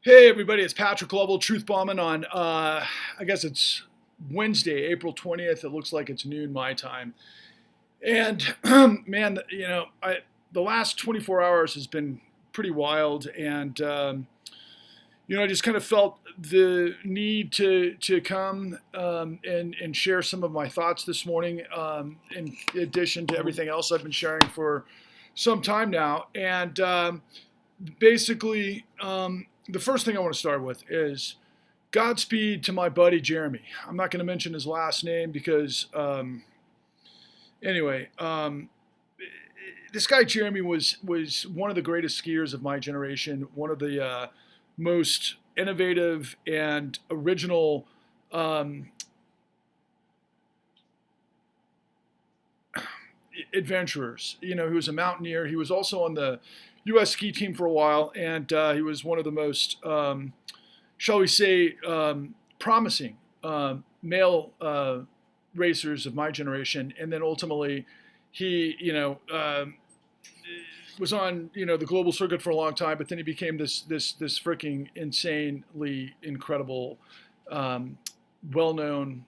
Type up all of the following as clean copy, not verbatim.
Hey everybody, it's Patrick Lovell, Truth Bombing on, I guess it's Wednesday, April 20th. It looks like it's noon my time. And man, the last 24 hours has been pretty wild. And, I just kind of felt the need to come and share some of my thoughts this morning, in addition to everything else I've been sharing for some time now. And basically, the first thing I want to start with is Godspeed to my buddy Jeremy. I'm not going to mention his last name because, anyway, this guy Jeremy was one of the greatest skiers of my generation, one of the most innovative and original adventurers. He was a mountaineer. He was also on the U.S. ski team for a while, and he was one of the most, shall we say, promising male racers of my generation. And then ultimately, he, was on the global circuit for a long time, but then he became this freaking insanely incredible, well-known,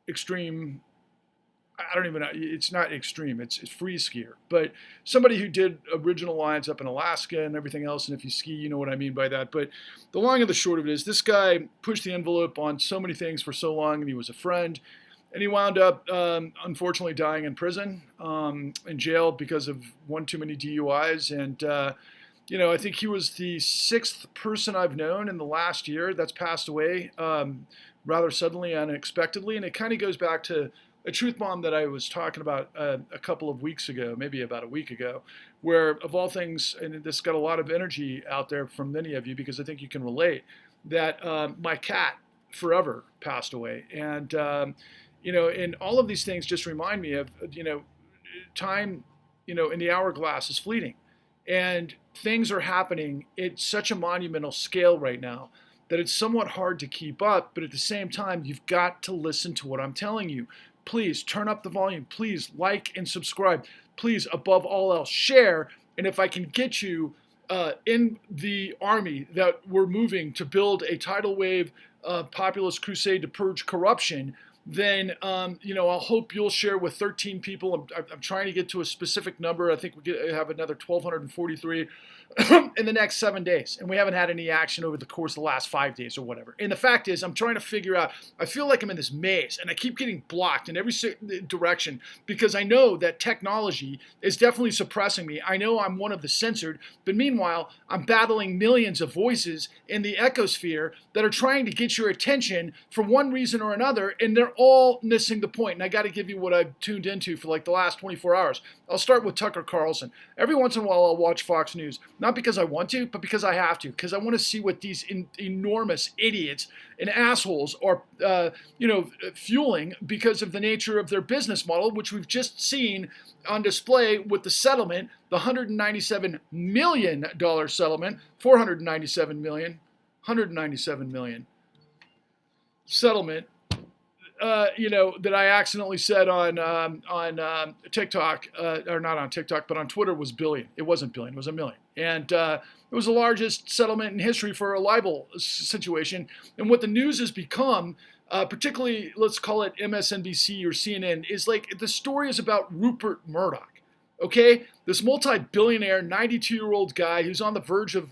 extreme. I don't even know. It's not extreme. It's free skier, but somebody who did original lines up in Alaska and everything else. And if you ski, you know what I mean by that. But the long and the short of it is, this guy pushed the envelope on so many things for so long, and he was a friend. And he wound up, unfortunately, dying in prison, in jail because of one too many DUIs. And I think he was the sixth person I've known in the last year that's passed away rather suddenly, unexpectedly. And it kind of goes back to a truth bomb that I was talking about a couple of weeks ago, maybe about a week ago, where of all things, and this got a lot of energy out there from many of you because I think you can relate, that my cat forever passed away. And, and all of these things just remind me of, time, in the hourglass is fleeting. And things are happening at such a monumental scale right now that it's somewhat hard to keep up. But at the same time, you've got to listen to what I'm telling you. Please turn up the volume. Please like and subscribe. Please, above all else, share. And if I can get you in the army that we're moving to build a tidal wave populist crusade to purge corruption, then I'll hope you'll share with 13 people. I'm trying to get to a specific number. I think we have another 1,243 in the next 7 days, and we haven't had any action over the course of the last 5 days or whatever. And the fact is, I'm trying to figure out. I feel like I'm in this maze, and I keep getting blocked in every direction because I know that technology is definitely suppressing me. I know I'm one of the censored, but meanwhile, I'm battling millions of voices in the ecosphere that are trying to get your attention for one reason or another, and they're all missing the point. And I got to give you what I've tuned into for like the last 24 hours. I'll start with Tucker Carlson. Every once in a while, I'll watch Fox News, not because I want to, but because I have to, because I want to see what these enormous idiots and assholes are, fueling because of the nature of their business model, which we've just seen on display with the settlement, the $197 million settlement, $497 million, $197 million settlement. That I accidentally said on TikTok, or not on TikTok, but on Twitter was billion. It wasn't billion, it was a million. And it was the largest settlement in history for a libel situation. And what the news has become, particularly, let's call it MSNBC or CNN, is like the story is about Rupert Murdoch. Okay? This multi-billionaire, 92-year-old guy who's on the verge of,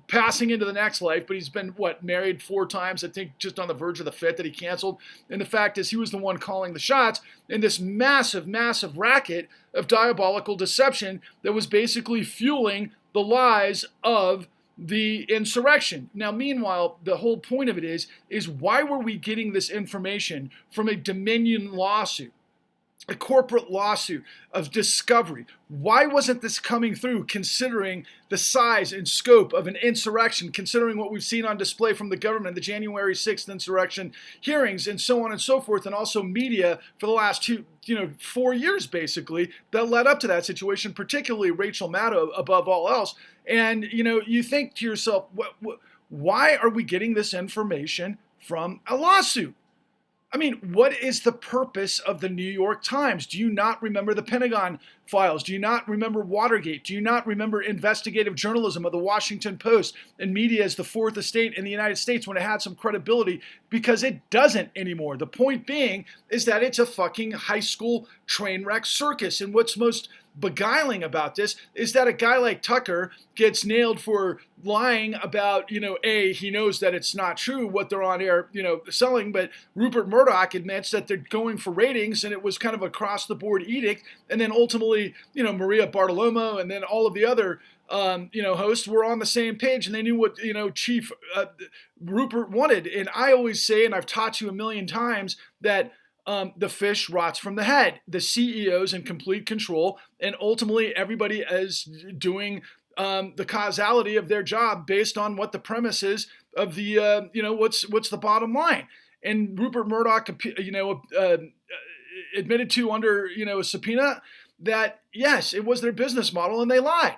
passing into the next life, but he's been, married 4 times, I think just on the verge of the 5th that he canceled. And the fact is he was the one calling the shots in this massive, massive racket of diabolical deception that was basically fueling the lies of the insurrection. Now, meanwhile, the whole point of it is why were we getting this information from a Dominion lawsuit? A corporate lawsuit of discovery. Why wasn't this coming through, considering the size and scope of an insurrection, considering what we've seen on display from the government, the January 6th insurrection hearings, and so on and so forth, and also media for the last 4 years, basically, that led up to that situation, particularly Rachel Maddow, above all else. And, you think to yourself, why are we getting this information from a lawsuit? I mean, what is the purpose of the New York Times? Do you not remember the Pentagon files? Do you not remember Watergate? Do you not remember investigative journalism of the Washington Post and media as the fourth estate in the United States when it had some credibility? Because it doesn't anymore. The point being is that it's a fucking high school train wreck circus. And what's most beguiling about this is that a guy like Tucker gets nailed for lying about, he knows that it's not true what they're on air, selling, but Rupert Murdoch admits that they're going for ratings and it was kind of across the board edict. And then ultimately, Maria Bartiromo and then all of the other hosts were on the same page and they knew what, Chief Rupert wanted. And I always say, and I've taught you a million times, that the fish rots from the head. The CEO's in complete control, and ultimately everybody is doing the causality of their job based on what the premise is of the, what's the bottom line. And Rupert Murdoch, admitted to under, a subpoena that, yes, it was their business model and they lied.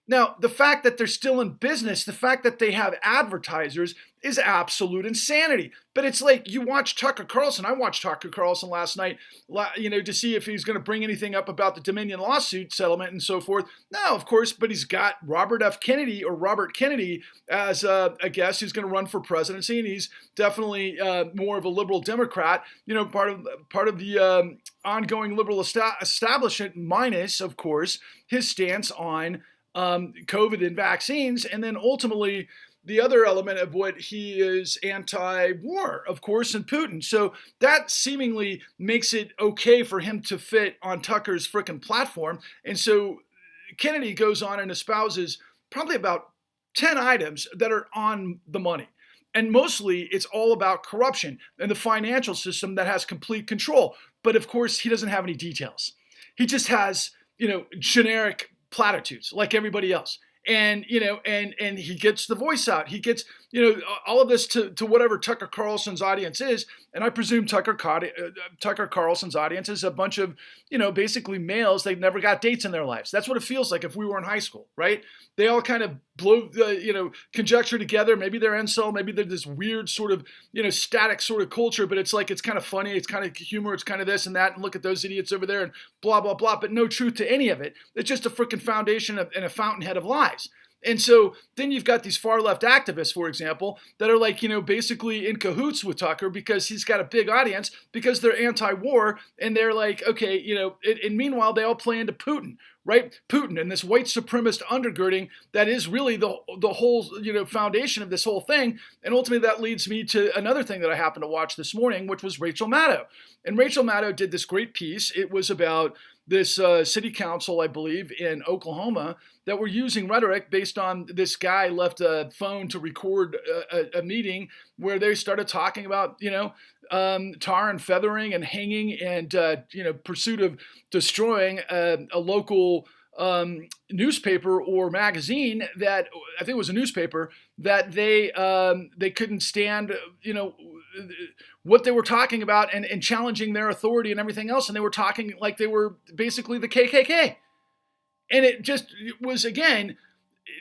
Now, the fact that they're still in business, the fact that they have advertisers is absolute insanity. But it's like you watch Tucker Carlson. I watched Tucker Carlson last night, to see if he's going to bring anything up about the Dominion lawsuit settlement and so forth. No, of course, but he's got Robert Kennedy as a guest who's going to run for presidency, and he's definitely more of a liberal Democrat, part of the ongoing liberal establishment, minus, of course, his stance on COVID and vaccines, and then ultimately the other element of what he is anti-war, of course, and Putin. So that seemingly makes it okay for him to fit on Tucker's frickin' platform. And so Kennedy goes on and espouses probably about 10 items that are on the money. And mostly it's all about corruption and the financial system that has complete control. But of course, he doesn't have any details. He just has, generic platitudes like everybody else. And, and he gets the voice out. He gets, all of this to whatever Tucker Carlson's audience is. And I presume Tucker Carlson's audience is a bunch of, basically males. They've never got dates in their lives. That's what it feels like if we were in high school, right? They all kind of blow, conjecture together. Maybe they're incel. Maybe they're this weird sort of, static sort of culture. But it's like, it's kind of funny. It's kind of humor. It's kind of this and that. And look at those idiots over there and blah, blah, blah. But no truth to any of it. It's just a freaking foundation and a fountainhead of lies. And so then you've got these far left activists, for example, that are like, basically in cahoots with Tucker because he's got a big audience because they're anti-war and they're like, okay, and meanwhile, they all play into Putin, right? Putin and this white supremacist undergirding that is really the whole, foundation of this whole thing. And ultimately that leads me to another thing that I happened to watch this morning, which was Rachel Maddow. And Rachel Maddow did this great piece. It was about this city council, I believe, in Oklahoma that were using rhetoric based on this guy left a phone to record a meeting where they started talking about, tar and feathering and hanging and, pursuit of destroying a local newspaper or magazine that I think it was a newspaper that they couldn't stand, what they were talking about and challenging their authority and everything else. And they were talking like they were basically the KKK. And it was, again,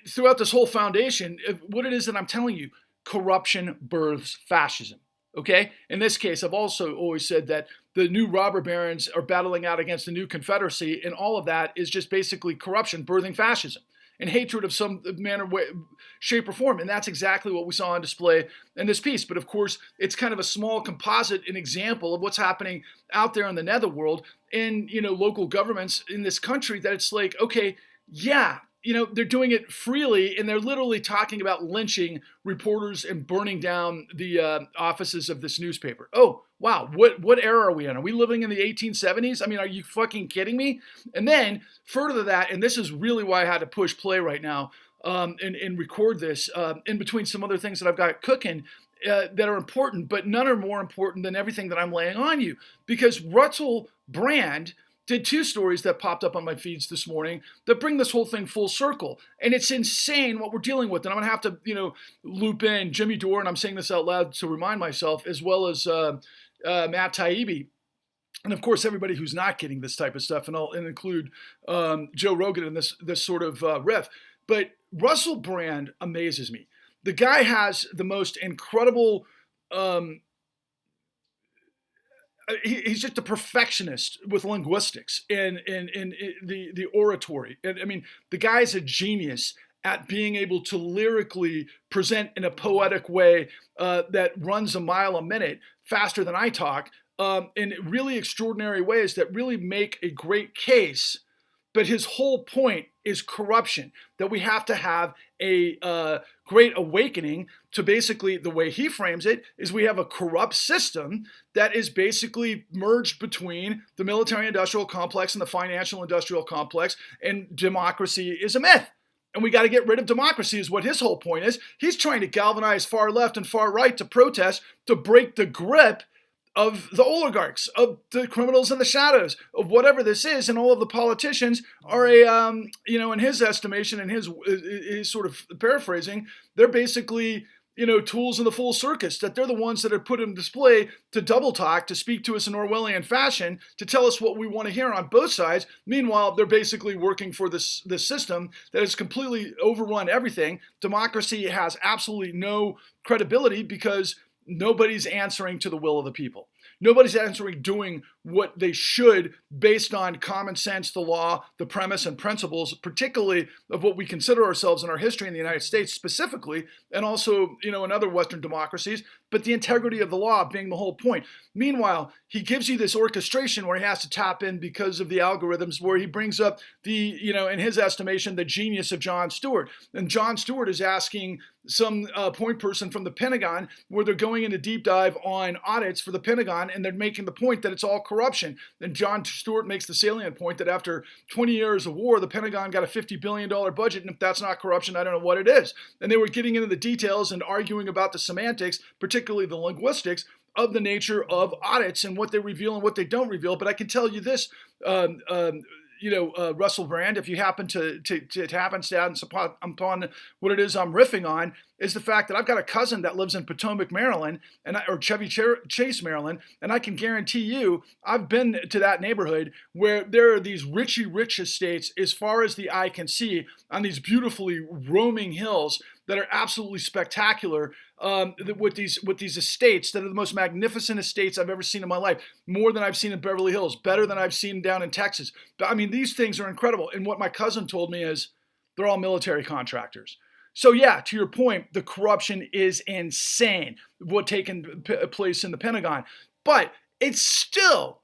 throughout this whole foundation, what it is that I'm telling you, corruption births fascism. Okay? In this case, I've also always said that the new robber barons are battling out against the new Confederacy, and all of that is just basically corruption birthing fascism and hatred of some manner, way, shape, or form. And that's exactly what we saw on display in this piece. But of course, it's kind of a small composite, an example of what's happening out there in the netherworld in, local governments in this country, that it's like, okay, yeah, they're doing it freely, and they're literally talking about lynching reporters and burning down the offices of this newspaper. Oh, wow, what era are we in? Are we living in the 1870s? I mean, are you fucking kidding me? And then further to that, and this is really why I had to push play right now and record this in between some other things that I've got cooking that are important, but none are more important than everything that I'm laying on you. Because Russell Brand did two stories that popped up on my feeds this morning that bring this whole thing full circle. And it's insane what we're dealing with. And I'm going to have to, loop in Jimmy Dore, and I'm saying this out loud to remind myself, as well as Matt Taibbi. And of course, everybody who's not getting this type of stuff, and I'll include Joe Rogan in this sort of riff. But Russell Brand amazes me. The guy has the most incredible he's just a perfectionist with linguistics and the oratory. And I mean, the guy's a genius at being able to lyrically present in a poetic way that runs a mile a minute faster than I talk, in really extraordinary ways that really make a great case. But his whole point is corruption, that we have to have a great awakening to basically, the way he frames it, is we have a corrupt system that is basically merged between the military-industrial complex and the financial-industrial complex, and democracy is a myth. And we got to get rid of democracy is what his whole point is. He's trying to galvanize far left and far right to protest, to break the grip of the oligarchs, of the criminals in the shadows, of whatever this is, and all of the politicians are in his estimation and his sort of paraphrasing, they're basically, tools in the full circus, that they're the ones that are put in display to double talk, to speak to us in Orwellian fashion, to tell us what we want to hear on both sides. Meanwhile, they're basically working for this system that has completely overrun everything. Democracy has absolutely no credibility because nobody's answering to the will of the people. Nobody's answering doing what they should based on common sense, the law, the premise and principles, particularly of what we consider ourselves in our history in the United States specifically, and also, in other Western democracies, but the integrity of the law being the whole point. Meanwhile, he gives you this orchestration where he has to tap in because of the algorithms, where he brings up in his estimation, the genius of Jon Stewart. And Jon Stewart is asking some point person from the Pentagon, where they're going into deep dive on audits for the Pentagon, and they're making the point that it's all corruption. And Jon Stewart makes the salient point that after 20 years of war, the Pentagon got a $50 billion budget, and if that's not corruption, I don't know what it is. And they were getting into the details and arguing about the semantics, particularly the linguistics, of the nature of audits and what they reveal and what they don't reveal. But I can tell you this, Russell Brand, if you happen to happenstance upon what it is I'm riffing on, is the fact that I've got a cousin that lives in Potomac, Maryland, or Chevy Chase, Maryland, and I can guarantee you, I've been to that neighborhood where there are these rich estates as far as the eye can see on these beautifully roaming hills that are absolutely spectacular, with these estates that are the most magnificent estates I've ever seen in my life, more than I've seen in Beverly Hills, better than I've seen down in Texas. But I mean, these things are incredible. And what my cousin told me is they're all military contractors. So yeah, to your point, the corruption is insane, what taken place in the Pentagon. But it's still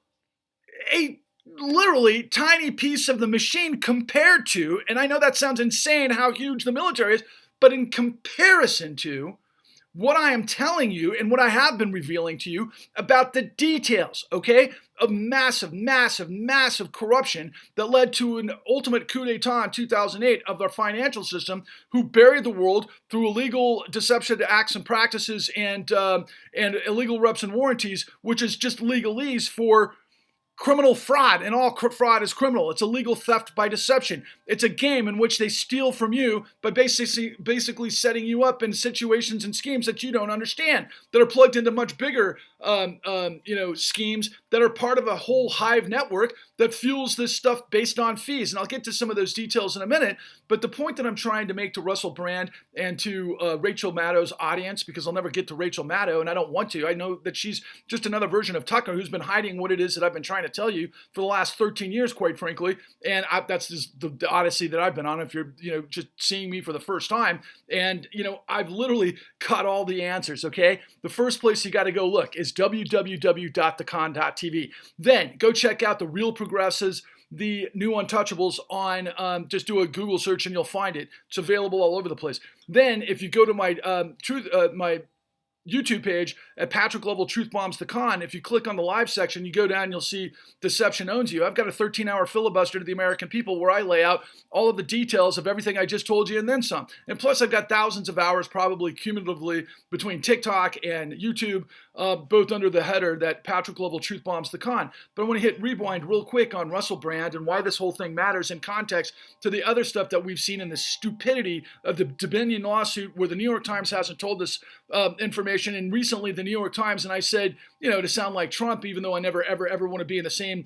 a literally tiny piece of the machine compared to, and I know that sounds insane how huge the military is, but in comparison to what I am telling you and what I have been revealing to you about the details, okay, of massive corruption that led to an ultimate coup d'etat in 2008 of their financial system, who buried the world through illegal deception acts and practices and illegal reps and warranties, which is just legalese for criminal fraud, and all fraud is criminal. It's illegal theft by deception. It's a game in which they steal from you by basically setting you up in situations and schemes that you don't understand, that are plugged into much bigger schemes that are part of a whole hive network that fuels this stuff based on fees. And I'll get to some of those details in a minute, but the point that I'm trying to make to Russell Brand and to Rachel Maddow's audience, because I'll never get to Rachel Maddow, and I don't want to. I know that she's just another version of Tucker who's been hiding what it is that I've been trying to tell you for the last 13 years, quite frankly. And that's just the odyssey that I've been on, if you're just seeing me for the first time. And I've literally got all the answers, okay? The first place you got to go look is www.thecon.tv. Then go check out The Real Progressives, The New Untouchables on, just do a Google search and you'll find it. It's available all over the place. Then if you go to my my YouTube page at Patrick Lovell Truth Bombs the Con, if you click on the live section, you go down, you'll see Deception Owns You. I've got a 13-hour filibuster to the American people where I lay out all of the details of everything I just told you and then some. And plus, I've got thousands of hours probably cumulatively between TikTok and YouTube, both under the header that Patrick Lovell Truth Bombs the Con. But I want to hit rewind real quick on Russell Brand and why this whole thing matters in context to the other stuff that we've seen in the stupidity of the Dominion lawsuit, where the New York Times hasn't told us information. And recently the New York Times, and I said, to sound like Trump, even though I never, ever want to be in the same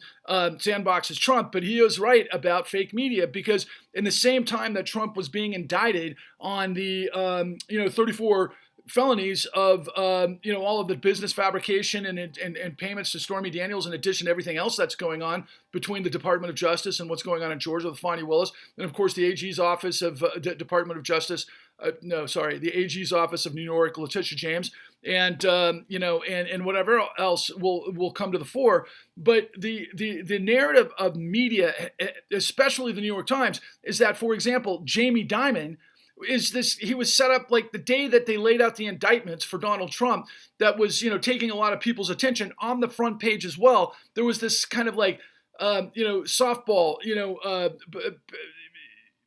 sandbox as Trump, but he is right about fake media, because in the same time that Trump was being indicted on the, 34 felonies of all of the business fabrication and payments to Stormy Daniels, in addition to everything else that's going on between the Department of Justice and what's going on in Georgia with Fani Willis, and of course the AG's office of Department of Justice. The AG's office of New York, Letitia James, and and whatever else will come to the fore. But the narrative of media, especially the New York Times, is that, for example, Jamie Dimon he was set up like the day that they laid out the indictments for Donald Trump, that was, taking a lot of people's attention on the front page as well. There was this kind of like, softball,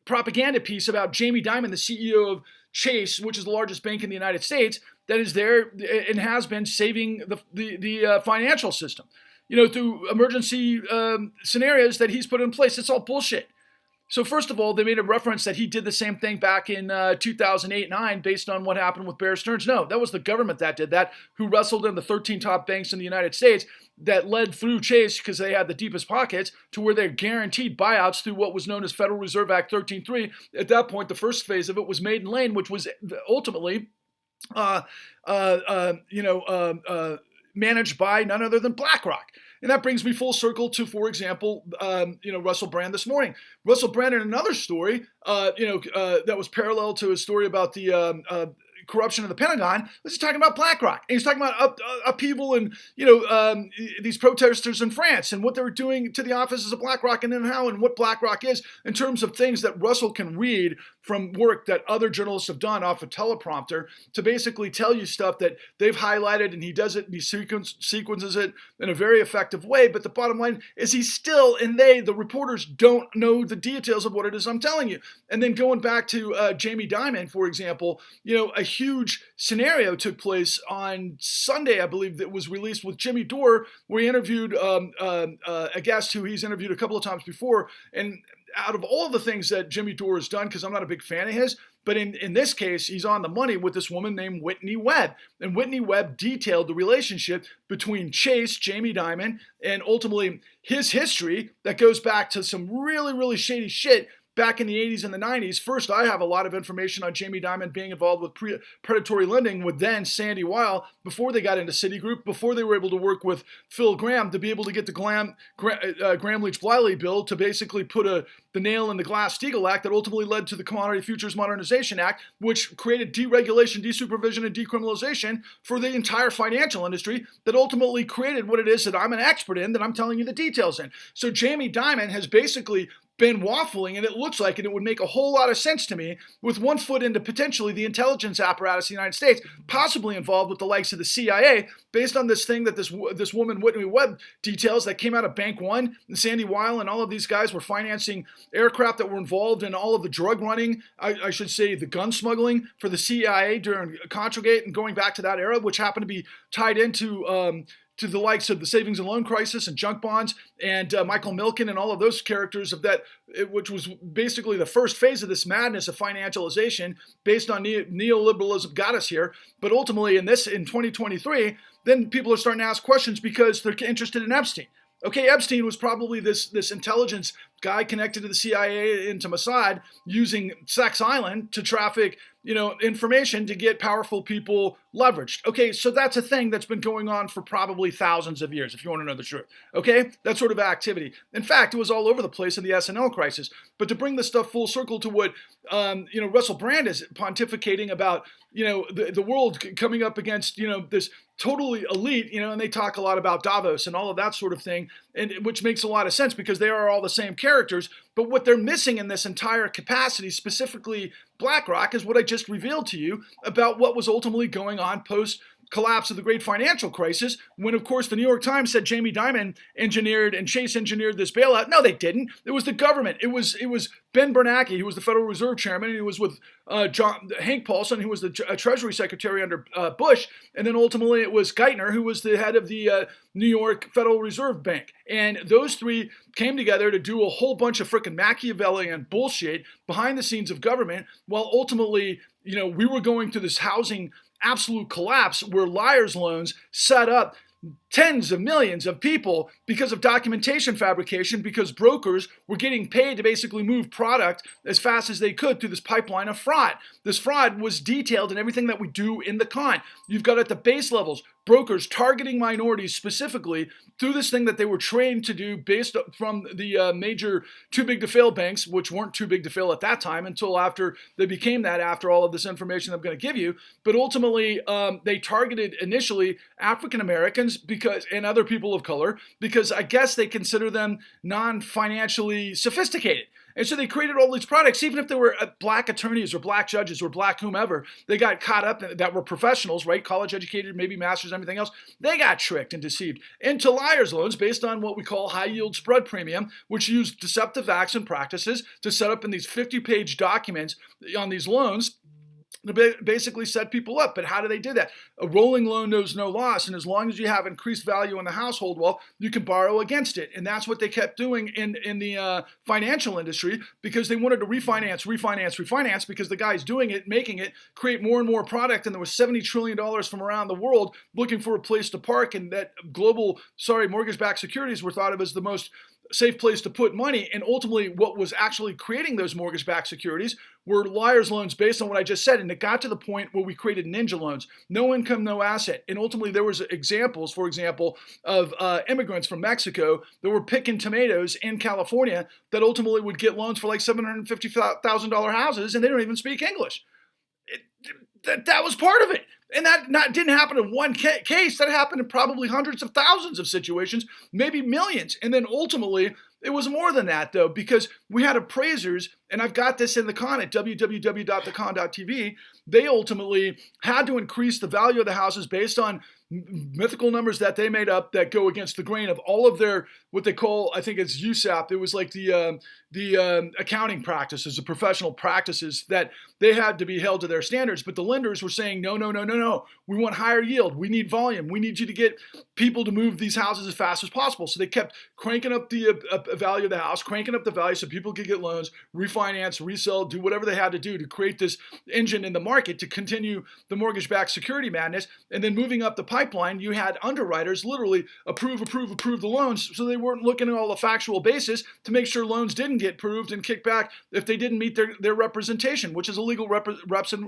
propaganda piece about Jamie Dimon, the CEO of Chase, which is the largest bank in the United States, that is there and has been saving the financial system, through emergency scenarios that he's put in place. It's all bullshit. So first of all, they made a reference that he did the same thing back in 2008-9 based on what happened with Bear Stearns. No, that was the government that did that, who wrestled in the 13 top banks in the United States that led through Chase, because they had the deepest pockets, to where they're guaranteed buyouts through what was known as Federal Reserve Act 13.3. At that point, the first phase of it was Maiden Lane, which was ultimately managed by none other than BlackRock. And that brings me full circle to, for example, Russell Brand this morning. Russell Brand, in another story, that was parallel to his story about the corruption of the Pentagon, was talking about BlackRock. And he's talking about upheaval and, these protesters in France and what they were doing to the offices of BlackRock, and then how and what BlackRock is in terms of things that Russell can read from work that other journalists have done off a teleprompter to basically tell you stuff that they've highlighted, and he does it and he sequences it in a very effective way. But the bottom line is the reporters don't know the details of what it is I'm telling you. And then going back to Jamie Dimon, for example, a huge scenario took place on Sunday, I believe, that was released with Jimmy Dore, where he interviewed a guest who he's interviewed a couple of times before. And out of all of the things that Jimmy Dore has done, because I'm not a big fan of his, but in this case, he's on the money with this woman named Whitney Webb. And Whitney Webb detailed the relationship between Chase, Jamie Dimon, and ultimately his history that goes back to some really, really shady shit back in the 80s and the 90s. First, I have a lot of information on Jamie Dimon being involved with predatory lending with then Sandy Weill, before they got into Citigroup, before they were able to work with Phil Gramm to be able to get the Gramm-Leach-Bliley bill to basically put the nail in the Glass-Steagall Act that ultimately led to the Commodity Futures Modernization Act, which created deregulation, desupervision, and decriminalization for the entire financial industry, that ultimately created what it is that I'm an expert in, that I'm telling you the details in. So Jamie Dimon has basically been waffling, and it looks like, and it would make a whole lot of sense to me, with one foot into potentially the intelligence apparatus of the United States, possibly involved with the likes of the CIA, based on this thing that this woman, Whitney Webb, details that came out of Bank One, and Sandy Weill and all of these guys were financing aircraft that were involved in all of the drug running, I should say the gun smuggling for the CIA during Contragate, and going back to that era, which happened to be tied into to the likes of the savings and loan crisis and junk bonds and Michael Milken and all of those characters of that, which was basically the first phase of this madness of financialization based on neoliberalism got us here. But ultimately in 2023, then people are starting to ask questions because they're interested in Epstein. Okay, Epstein was probably this intelligence guy connected to the CIA and to Mossad, using Sex Island to traffic, information to get powerful people leveraged. Okay, so that's a thing that's been going on for probably thousands of years, if you want to know the truth. Okay, that sort of activity. In fact, it was all over the place in the SNL crisis. But to bring this stuff full circle to what, Russell Brand is pontificating about, the world coming up against, this totally elite, and they talk a lot about Davos and all of that sort of thing, and which makes a lot of sense because they are all the same characters. But what they're missing in this entire capacity, specifically BlackRock, is what I just revealed to you about what was ultimately going on post collapse of the great financial crisis, when, of course, the New York Times said Jamie Dimon engineered and Chase engineered this bailout. No, they didn't. It was the government. It was Ben Bernanke, who was the Federal Reserve Chairman, and he was with Hank Paulson, who was the Treasury Secretary under Bush, and then ultimately it was Geithner, who was the head of the New York Federal Reserve Bank. And those three came together to do a whole bunch of frickin' Machiavellian bullshit behind the scenes of government, while ultimately, we were going through this housing absolute collapse where liar's loans set up tens of millions of people because of documentation fabrication, because brokers were getting paid to basically move product as fast as they could through this pipeline of fraud. This fraud was detailed in everything that we do in the con. You've got at the base levels, brokers targeting minorities specifically through this thing that they were trained to do based from the major too big to fail banks, which weren't too big to fail at that time until after they became that, after all of this information I'm going to give you. But ultimately, they targeted initially African Americans and other people of color, because I guess they consider them non-financially sophisticated. And so they created all these products, even if they were black attorneys or black judges or black whomever, they got caught up that were professionals, right? College educated, maybe masters, everything else. They got tricked and deceived into liar's loans based on what we call high yield spread premium, which used deceptive acts and practices to set up in these 50-page documents on these loans to basically set people up. But how do they do that? A rolling loan knows no loss, and as long as you have increased value in the household, well, you can borrow against it. And that's what they kept doing in the financial industry, because they wanted to refinance, because the guys doing it, making it, create more and more product, and there was $70 trillion from around the world looking for a place to park, and that mortgage-backed securities were thought of as the most safe place to put money. And ultimately, what was actually creating those mortgage-backed securities were liar's loans based on what I just said. And it got to the point where we created ninja loans, no income, no asset. And ultimately, there was examples, for example, of immigrants from Mexico that were picking tomatoes in California that ultimately would get loans for like $750,000 houses, and they don't even speak English. That was part of it. And that didn't happen in one case. That happened in probably hundreds of thousands of situations, maybe millions. And then ultimately, it was more than that, though, because we had appraisers, and I've got this in the con at www.thecon.tv. They ultimately had to increase the value of the houses based on mythical numbers that they made up that go against the grain of all of their, what they call, I think it's USAP. It was like the accounting practices, the professional practices that they had to be held to their standards. But the lenders were saying, no. We want higher yield. We need volume. We need you to get people to move these houses as fast as possible. So they kept cranking up the value of the house, cranking up the value so people could get loans, refinance, resell, do whatever they had to do to create this engine in the market to continue the mortgage-backed security madness. And then moving up the pipeline, you had underwriters literally approve the loans, so they weren't looking at all the factual basis to make sure loans didn't get approved and kicked back if they didn't meet their representation, which is illegal reps and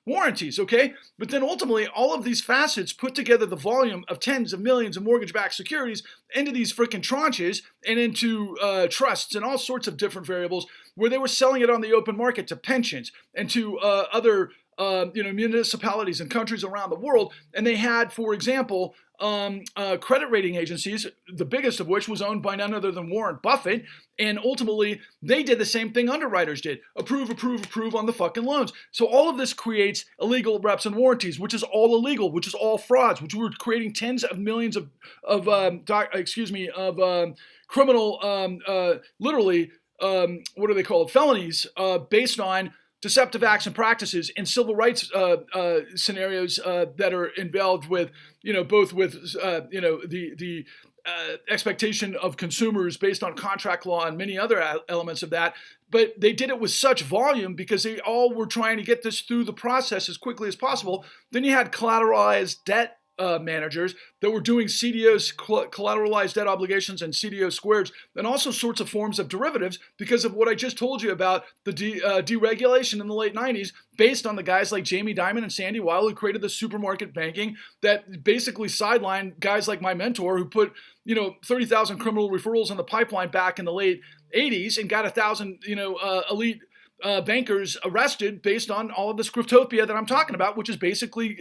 warranties, okay? But then ultimately, all of these facets put together the volume of tens of millions of mortgage-backed securities into these freaking tranches and into trusts and all sorts of different variables where they were selling it on the open market to pensions and to other municipalities and countries around the world. And they had, for example, credit rating agencies, the biggest of which was owned by none other than Warren Buffett. And ultimately, they did the same thing underwriters did. Approve on the fucking loans. So all of this creates illegal reps and warranties, which is all illegal, which is all frauds, which we're creating tens of millions of criminal, literally, what are they called? Felonies, based on deceptive acts and practices in civil rights scenarios that are involved with, both with, the expectation of consumers based on contract law and many other elements of that. But they did it with such volume because they all were trying to get this through the process as quickly as possible. Then you had collateralized debt managers that were doing CDOs, collateralized debt obligations, and CDO squares, and also sorts of forms of derivatives because of what I just told you about the deregulation in the late 90s, based on the guys like Jamie Dimon and Sandy Weil, who created the supermarket banking that basically sidelined guys like my mentor, who put 30,000 criminal referrals in the pipeline back in the late 80s and got 1,000 elite bankers arrested based on all of this cryptopia that I'm talking about, which is basically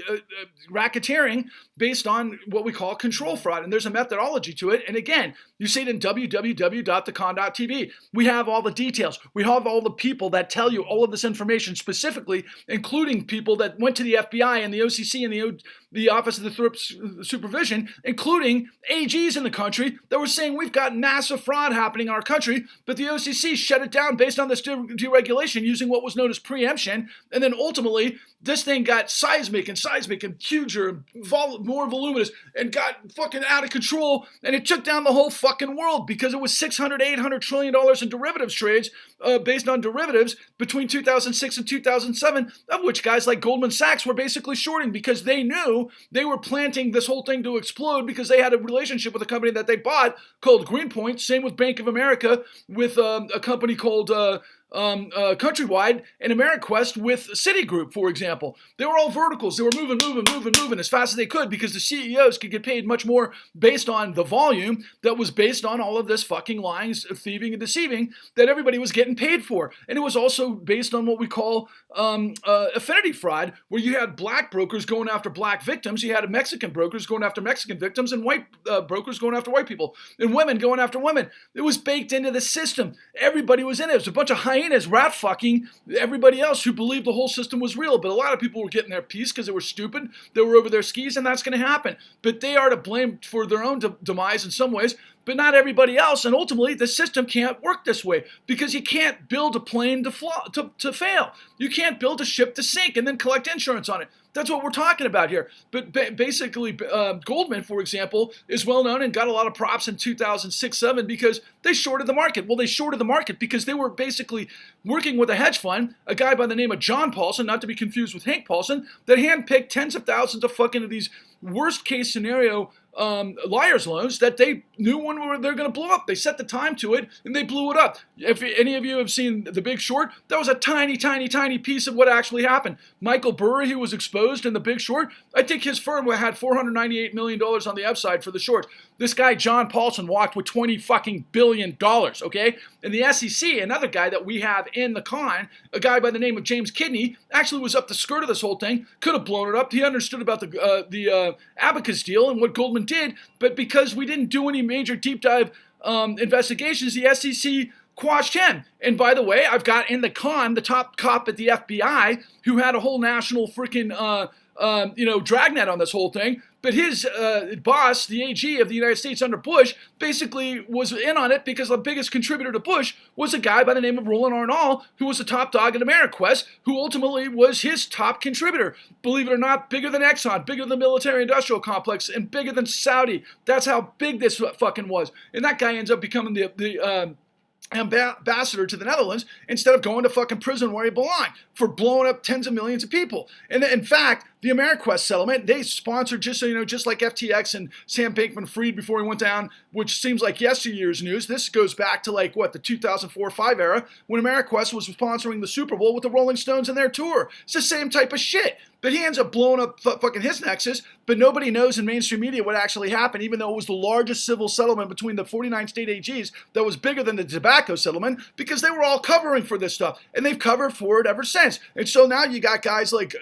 racketeering based on what we call control fraud. And there's a methodology to it. And again, you see it in www.thecon.tv. We have all the details. We have all the people that tell you all of this information, specifically, including people that went to the FBI and the OCC and the Office of the Thrift Supervision, including AGs in the country that were saying we've got massive fraud happening in our country, but the OCC shut it down based on this deregulation using what was known as preemption. And then ultimately, this thing got seismic and huger, more voluminous, and got fucking out of control. And it took down the whole fucking world because it was $600-800 trillion in derivatives trades based on derivatives between 2006 and 2007, of which guys like Goldman Sachs were basically shorting because they knew knew they were planting this whole thing to explode because they had a relationship with a company that they bought called Greenpoint. Same with Bank of America, with a company called Countrywide, and Ameriquest with Citigroup, for example. They were all verticals. They were moving as fast as they could because the CEOs could get paid much more based on the volume that was based on all of this fucking lying, thieving, and deceiving that everybody was getting paid for. And it was also based on what we call affinity fraud, where you had black brokers going after black victims, you had Mexican brokers going after Mexican victims, and white brokers going after white people, and women going after women. It was baked into the system. Everybody was in it. It was a bunch of hyenas rat fucking everybody else who believed the whole system was real. But a lot of people were getting their piece because they were stupid. They were over their skis, and that's going to happen. But they are to blame for their own demise in some ways, but not everybody else. And ultimately, the system can't work this way because you can't build a plane to fail. You can't build a ship to sink and then collect insurance on it. That's what we're talking about here. But basically, Goldman, for example, is well known and got a lot of props in 2006-07 because they shorted the market. Well, they shorted the market because they were basically working with a hedge fund, a guy by the name of John Paulson, not to be confused with Hank Paulson, that handpicked tens of thousands of fucking of these worst case scenario liar's loans that they knew when they're going to blow up. They set the time to it and they blew it up. If any of you have seen The Big Short, that was a tiny piece of what actually happened. Michael Burry, who was exposed in The Big Short, I think his firm had $498 million on the upside for the short. This guy, John Paulson, walked with $20 fucking billion, okay? And the SEC, another guy that we have in the con, a guy by the name of James Kidney, actually was up the skirt of this whole thing, could have blown it up. He understood about the Abacus deal and what Goldman did, but because we didn't do any major deep dive investigations, the SEC quashed him. And by the way, I've got in the con the top cop at the FBI who had a whole national freaking dragnet on this whole thing. But his boss, the AG of the United States under Bush, basically was in on it because the biggest contributor to Bush was a guy by the name of Roland Arnall, who was the top dog in Ameriquest, who ultimately was his top contributor. Believe it or not, bigger than Exxon, bigger than the military-industrial complex, and bigger than Saudi. That's how big this fucking was. And that guy ends up becoming the ambassador to the Netherlands instead of going to fucking prison where he belonged for blowing up tens of millions of people. And in fact, the Ameriquest settlement, they sponsored, just so you know, just like FTX and Sam Bankman-Fried before he went down, which seems like yesteryear's news. This goes back to like, what, the 2004-05 era when Ameriquest was sponsoring the Super Bowl with the Rolling Stones and their tour. It's the same type of shit. But he ends up blowing up fucking his nexus, but nobody knows in mainstream media what actually happened, even though it was the largest civil settlement between the 49 state AGs that was bigger than the tobacco settlement, because they were all covering for this stuff, and they've covered for it ever since. And so now you got guys like,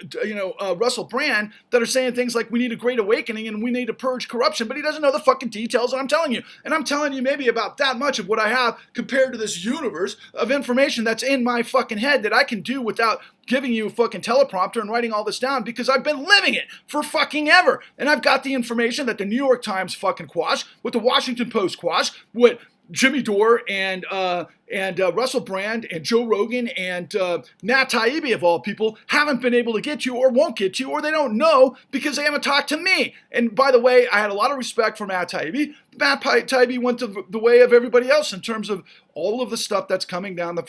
Russell Brand that are saying things like, we need a great awakening and we need to purge corruption, but he doesn't know the fucking details that I'm telling you. And I'm telling you maybe about that much of what I have compared to this universe of information that's in my fucking head that I can do without giving you a fucking teleprompter and writing all this down, because I've been living it for fucking ever. And I've got the information that the New York Times fucking quashed, what the Washington Post quashed, what Jimmy Dore and Russell Brand and Joe Rogan and Matt Taibbi, of all people, haven't been able to get to or won't get to, or they don't know because they haven't talked to me. And by the way, I had a lot of respect for Matt Taibbi. Matt Taibbi went the way of everybody else in terms of all of the stuff that's coming down the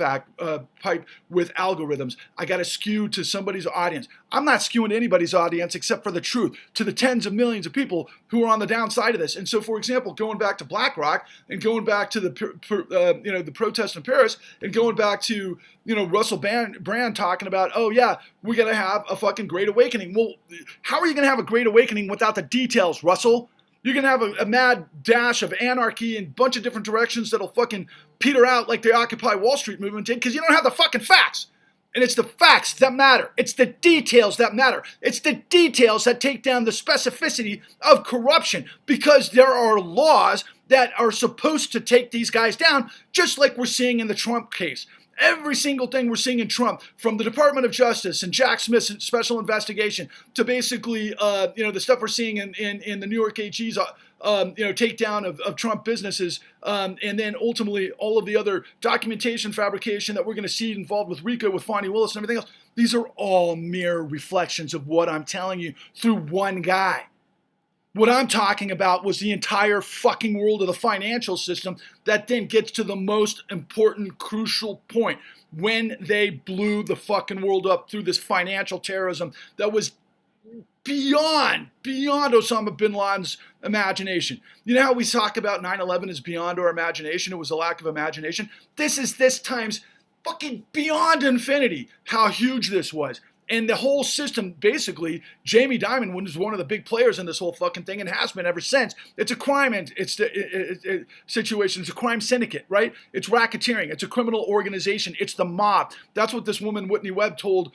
pipe with algorithms. I got to skew to somebody's audience. I'm not skewing to anybody's audience except for the truth, to the tens of millions of people who are on the downside of this. And so, for example, going back to BlackRock and going back to the protest in Paris and going back to Russell Brand talking about, oh yeah, we got to have a fucking great awakening. Well, how are you going to have a great awakening without the details, Russell? You're going to have a mad dash of anarchy in a bunch of different directions that'll fucking peter out like the Occupy Wall Street movement did, because you don't have the fucking facts. And it's the facts that matter. It's the details that matter. It's the details that take down the specificity of corruption, because there are laws that are supposed to take these guys down, just like we're seeing in the Trump case. Every single thing we're seeing in Trump, from the Department of Justice and Jack Smith's special investigation to basically, the stuff we're seeing in the New York AG's, takedown of Trump businesses, and then ultimately all of the other documentation fabrication that we're going to see involved with RICO, with Fonnie Willis and everything else. These are all mere reflections of what I'm telling you through one guy. What I'm talking about was the entire fucking world of the financial system that then gets to the most important, crucial point when they blew the fucking world up through this financial terrorism that was beyond Osama bin Laden's imagination. You know how we talk about 9/11 is beyond our imagination? It was a lack of imagination. This is this times fucking beyond infinity how huge this was. And the whole system, basically, Jamie Dimon was one of the big players in this whole fucking thing and has been ever since. It's a crime and it's the situation. It's a crime syndicate, right? It's racketeering. It's a criminal organization. It's the mob. That's what this woman, Whitney Webb, told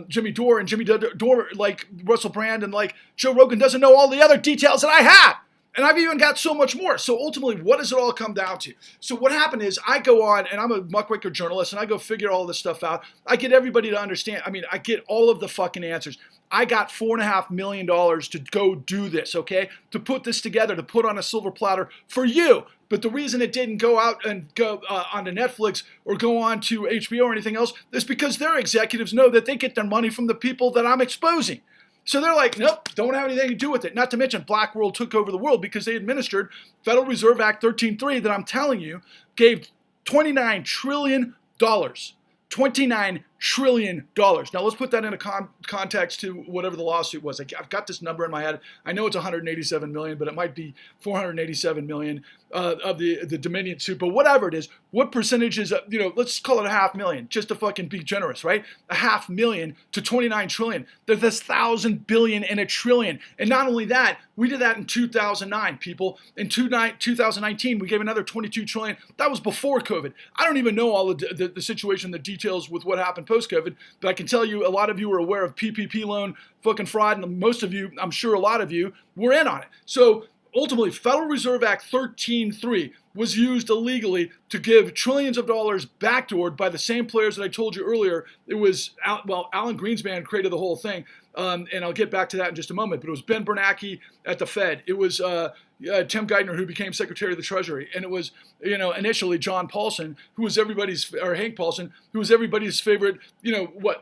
Jimmy Dore. And Jimmy Dore, like Russell Brand and like Joe Rogan, doesn't know all the other details that I have. And I've even got so much more. So ultimately, what does it all come down to? So what happened is I go on, and I'm a muckraker journalist, and I go figure all this stuff out. I get everybody to understand. I mean, I get all of the fucking answers. I got $4.5 million to go do this, okay? To put this together, to put on a silver platter for you. But the reason it didn't go out and go onto Netflix or go on to HBO or anything else is because their executives know that they get their money from the people that I'm exposing. So they're like, nope, don't have anything to do with it. Not to mention Black World took over the world because they administered Federal Reserve Act 13.3 that I'm telling you gave $29 trillion. $29 trillion. Now let's put that into context to whatever the lawsuit was. I've got this number in my head. I know it's 187 million, but it might be 487 million of the Dominion suit. But whatever it is, what percentage is, let's call it 500,000, just to fucking be generous, right? 500,000 to 29 trillion. There's 1,000 billion and a trillion. And not only that, we did that in 2009, people. In 2019, we gave another 22 trillion. That was before COVID. I don't even know all the situation, the details with what happened post-COVID, but I can tell you a lot of you are aware of PPP loan fucking fraud, and most of you, I'm sure a lot of you, were in on it. So ultimately, Federal Reserve Act 13.3 was used illegally to give trillions of dollars backdoored by the same players that I told you earlier. It was, Alan Greenspan created the whole thing, and I'll get back to that in just a moment, but it was Ben Bernanke at the Fed. It was Tim Geithner, who became Secretary of the Treasury, and it was, initially John Paulson, who was or Hank Paulson, who was everybody's favorite,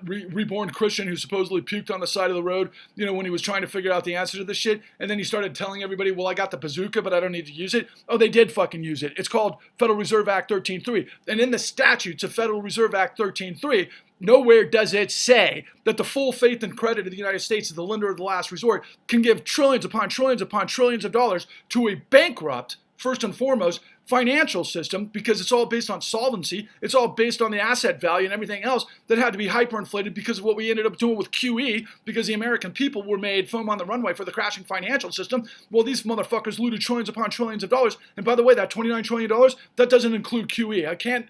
reborn Christian who supposedly puked on the side of the road, when he was trying to figure out the answer to this shit, and then he started telling everybody, well, I got the bazooka, but I don't need to use it. Oh, they did fucking use it. It's called Federal Reserve Act 13.3, and in the statutes of Federal Reserve Act 13.3, nowhere does it say that the full faith and credit of the United States as the lender of the last resort can give trillions upon trillions upon trillions of dollars to a bankrupt, first and foremost, financial system, because it's all based on solvency. It's all based on the asset value and everything else that had to be hyperinflated because of what we ended up doing with QE, because the American people were made foam on the runway for the crashing financial system. Well, these motherfuckers looted trillions upon trillions of dollars. And by the way, that $29 trillion, that doesn't include QE.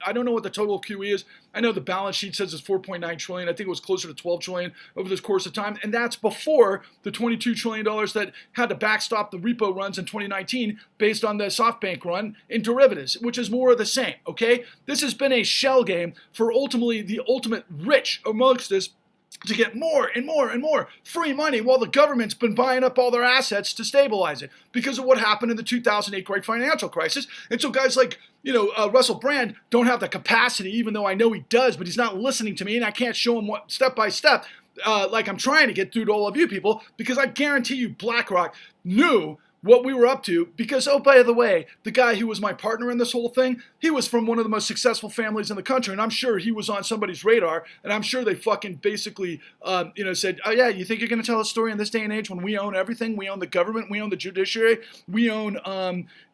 I don't know what the total of QE is. I know the balance sheet says it's 4.9 trillion. I think it was closer to 12 trillion over this course of time. And that's before the $22 trillion that had to backstop the repo runs in 2019 based on the SoftBank run in derivatives, which is more of the same, okay? This has been a shell game for ultimately the ultimate rich amongst us to get more and more and more free money while the government's been buying up all their assets to stabilize it because of what happened in the 2008 great financial crisis. And so guys like, Russell Brand don't have the capacity, even though I know he does, but he's not listening to me and I can't show him what step by step, like I'm trying to get through to all of you people, because I guarantee you BlackRock knew what we were up to, because, oh, by the way, the guy who was my partner in this whole thing, he was from one of the most successful families in the country, and I'm sure he was on somebody's radar, and I'm sure they fucking basically, said, oh yeah, you think you're going to tell a story in this day and age when we own everything? We own the government, we own the judiciary, we own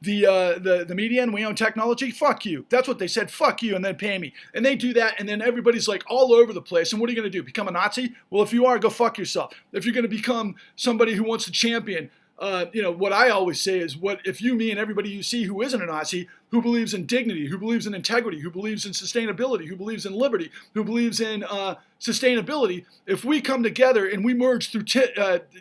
the media, and we own technology? Fuck you. That's what they said, fuck you, and then pay me. And they do that, and then everybody's like all over the place, and what are you going to do, become a Nazi? Well, if you are, go fuck yourself. If you're going to become somebody who wants to champion, what I always say is, what if you, me, and everybody you see who isn't a Nazi, who believes in dignity, who believes in integrity, who believes in sustainability, who believes in liberty, who believes in sustainability, if we come together and we merge through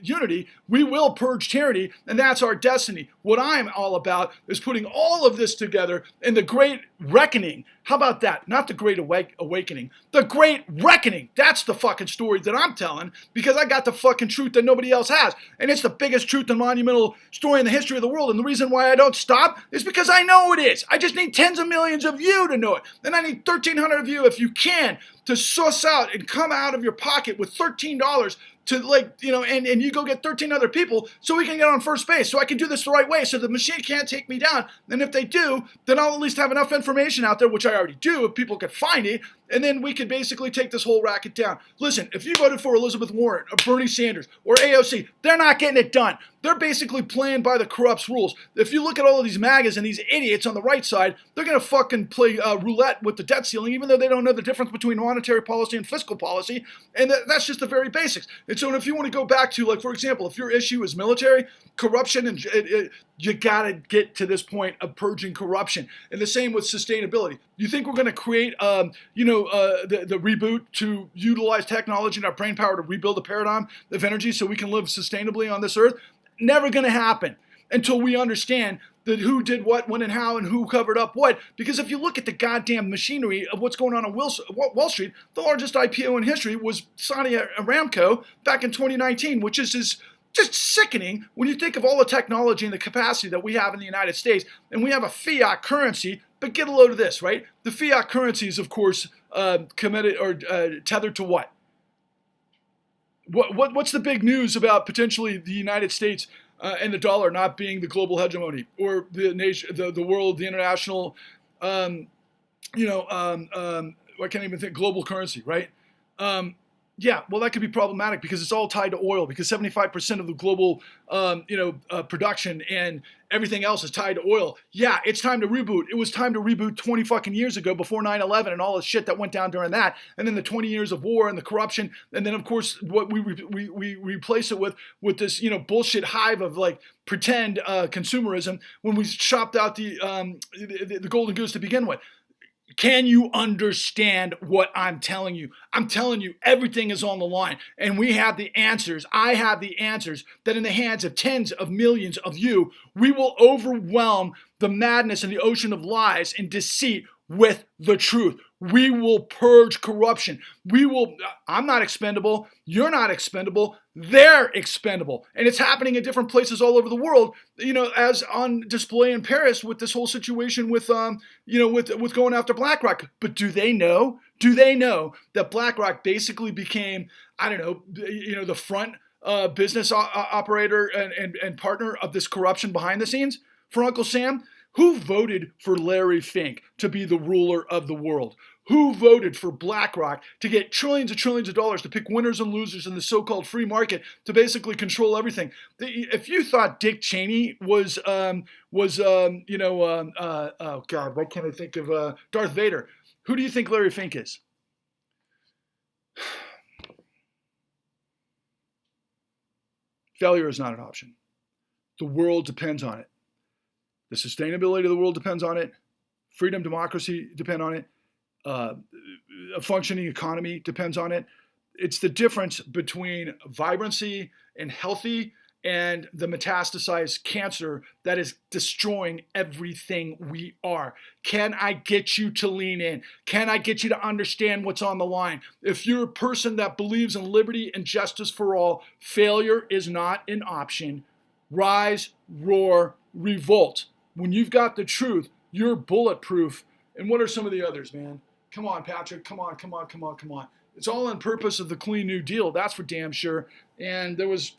unity, we will purge tyranny, and that's our destiny. What I'm all about is putting all of this together in the Great Reckoning. How about that? Not the Great Awakening. The Great Reckoning. That's the fucking story that I'm telling, because I got the fucking truth that nobody else has. And it's the biggest truth and monumental story in the history of the world. And the reason why I don't stop is because I know it is. I just need tens of millions of you to know it. And I need 1,300 of you, if you can, to suss out and come out of your pocket with $13 to and you go get 13 other people so we can get on first base, so I can do this the right way, so the machine can't take me down. And if they do, then I'll at least have enough information out there, which I already do, if people could find it, and then we could basically take this whole racket down. Listen, if you voted for Elizabeth Warren or Bernie Sanders or AOC, they're not getting it done. They're basically playing by the corrupt's rules. If you look at all of these MAGAs and these idiots on the right side, they're going to fucking play roulette with the debt ceiling, even though they don't know the difference between monetary policy and fiscal policy. And that's just the very basics. And so if you want to go back to, like, for example, if your issue is military, corruption, and you got to get to this point of purging corruption. And the same with sustainability. You think we're going to create, the reboot to utilize technology and our brain power to rebuild the paradigm of energy so we can live sustainably on this earth? Never going to happen until we understand that who did what, when, and how, and who covered up what. Because if you look at the goddamn machinery of what's going on Wall Street, the largest IPO in history was Saudi Aramco back in 2019, which is just sickening when you think of all the technology and the capacity that we have in the United States, and we have a fiat currency. But get a load of this, right? The fiat currency is, of course, committed or tethered to what? What's the big news about potentially the United States and the dollar not being the global hegemony, or the nation, the world, the international, I can't even think, global currency, right? Yeah, well, that could be problematic because it's all tied to oil, because 75% of the global, production and everything else is tied to oil. Yeah, it's time to reboot. It was time to reboot 20 fucking years ago, before 9/11 and all the shit that went down during that, and then the 20 years of war and the corruption, and then of course what we replace it with this bullshit hive of like pretend consumerism when we chopped out the golden goose to begin with. Can you understand what I'm telling you? I'm telling you, everything is on the line, and we have the answers. I have the answers that in the hands of tens of millions of you, we will overwhelm the madness and the ocean of lies and deceit with the truth. We will purge corruption. I'm not expendable. You're not expendable. They're expendable. And it's happening in different places all over the world, as on display in Paris with this whole situation with going after BlackRock. But do they know? Do they know that BlackRock basically became, the front business operator and partner of this corruption behind the scenes for Uncle Sam? Who voted for Larry Fink to be the ruler of the world? Who voted for BlackRock to get trillions of dollars to pick winners and losers in the so-called free market to basically control everything? If you thought Dick Cheney was oh God, why can't I think of Darth Vader? Who do you think Larry Fink is? Failure is not an option. The world depends on it. The sustainability of the world depends on it. Freedom, democracy depend on it. A functioning economy depends on it. It's the difference between vibrancy and healthy and the metastasized cancer that is destroying everything we are. Can I get you to lean in? Can I get you to understand what's on the line? If you're a person that believes in liberty and justice for all, failure is not an option. Rise, roar, revolt. When you've got the truth, you're bulletproof. And what are some of the others, man? Come on, Patrick. Come on. It's all on purpose of the Clean New Deal. That's for damn sure. And it's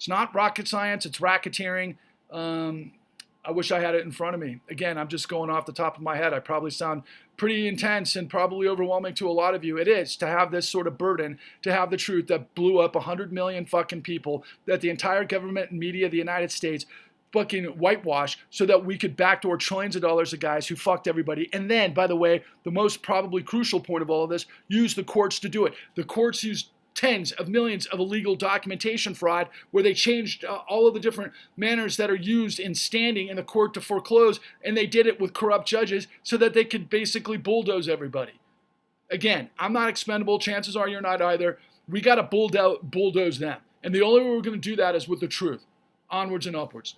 not rocket science. It's racketeering. I wish I had it in front of me. Again, I'm just going off the top of my head. I probably sound pretty intense and probably overwhelming to a lot of you. It is to have this sort of burden, to have the truth that blew up 100 million fucking people, that the entire government and media of the United States fucking whitewash so that we could backdoor trillions of dollars of guys who fucked everybody. And then, by the way, the most probably crucial point of all of this, use the courts to do it. The courts used tens of millions of illegal documentation fraud where they changed all of the different manners that are used in standing in the court to foreclose, and they did it with corrupt judges so that they could basically bulldoze everybody. Again, I'm not expendable. Chances are you're not either. We got to bulldoze them. And the only way we're going to do that is with the truth. Onwards and upwards.